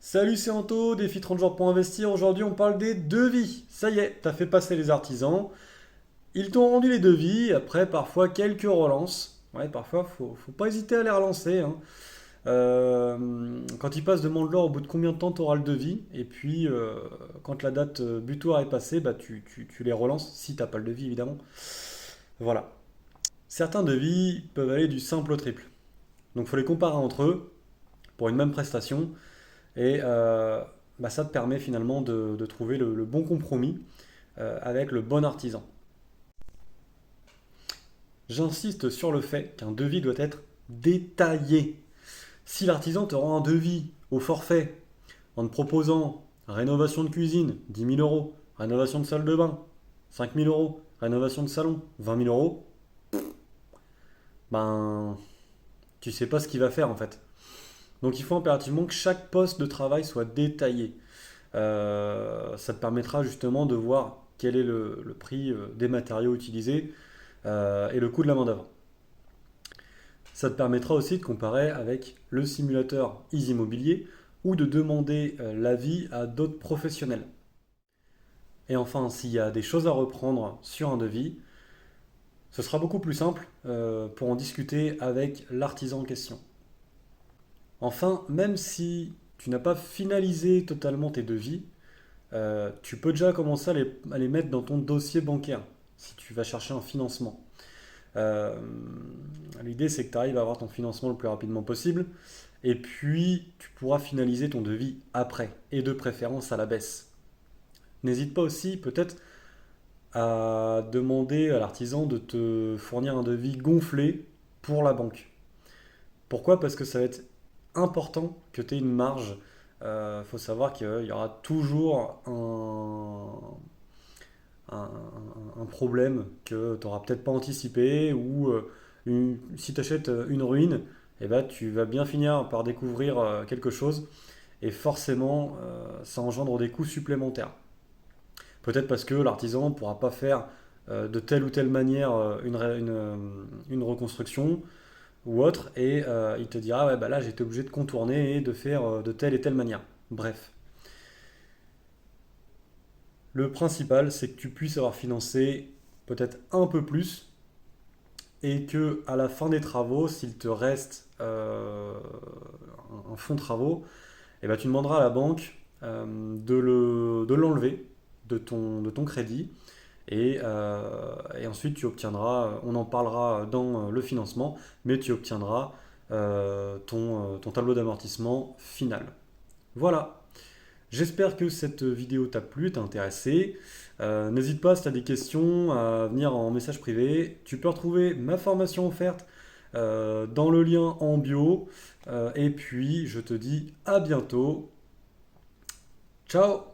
Salut, c'est Anto, défi 30 jours pour investir. Aujourd'hui, on parle des devis. Ça y est, t'as fait passer les artisans. Ils t'ont rendu les devis. Après, parfois, quelques relances. Ouais, parfois, faut pas hésiter à les relancer, hein. Quand ils passent, demande-leur au bout de combien de temps tu auras le devis. Et puis, quand la date butoir est passée, bah, tu les relances, si t'as pas le devis, évidemment. Voilà. Certains devis peuvent aller du simple au triple. Donc, faut les comparer entre eux pour une même prestation. Et bah, ça te permet finalement de trouver le bon compromis avec le bon artisan. J'insiste sur le fait qu'un devis doit être détaillé. Si l'artisan te rend un devis au forfait en te proposant rénovation de cuisine, 10 000 euros, rénovation de salle de bain, 5 000 euros, rénovation de salon, 20 000 euros, ben tu sais pas ce qu'il va faire en fait. Donc il faut impérativement que chaque poste de travail soit détaillé. Ça te permettra justement de voir quel est le prix des matériaux utilisés et le coût de la main-d'œuvre. Ça te permettra aussi de comparer avec le simulateur Easy ou de demander l'avis à d'autres professionnels. Et enfin, s'il y a des choses à reprendre sur un devis, ce sera beaucoup plus simple pour en discuter avec l'artisan en question. Enfin, même si tu n'as pas finalisé totalement tes devis, tu peux déjà commencer à les mettre dans ton dossier bancaire si tu vas chercher un financement. Euh, L'idée, c'est que tu arrives à avoir ton financement le plus rapidement possible et puis tu pourras finaliser ton devis après et de préférence à la baisse. N'hésite pas aussi peut-être à demander à l'artisan de te fournir un devis gonflé pour la banque. Pourquoi? Parce que ça va être important que tu aies une marge. Il faut savoir qu'il y aura toujours un problème que tu n'auras peut-être pas anticipé ou si tu achètes une ruine, eh ben, tu vas bien finir par découvrir quelque chose et forcément ça engendre des coûts supplémentaires. Peut-être parce que l'artisan ne pourra pas faire de telle ou telle manière une reconstruction ou autre et il te dira ouais, bah là j'étais obligé de contourner et de faire de telle et telle manière. Bref, le principal c'est que tu puisses avoir financé peut-être un peu plus et que à la fin des travaux, s'il te reste un fonds de travaux, eh ben, tu demanderas à la banque de l'enlever de ton crédit et ensuite tu obtiendras, on en parlera dans le financement, mais tu obtiendras ton tableau d'amortissement final. Voilà. J'espère que cette vidéo t'a plu, t'a intéressé. N'hésite pas si tu as des questions à venir en message privé. Tu peux retrouver ma formation offerte dans le lien en bio. Et puis je te dis à bientôt. Ciao!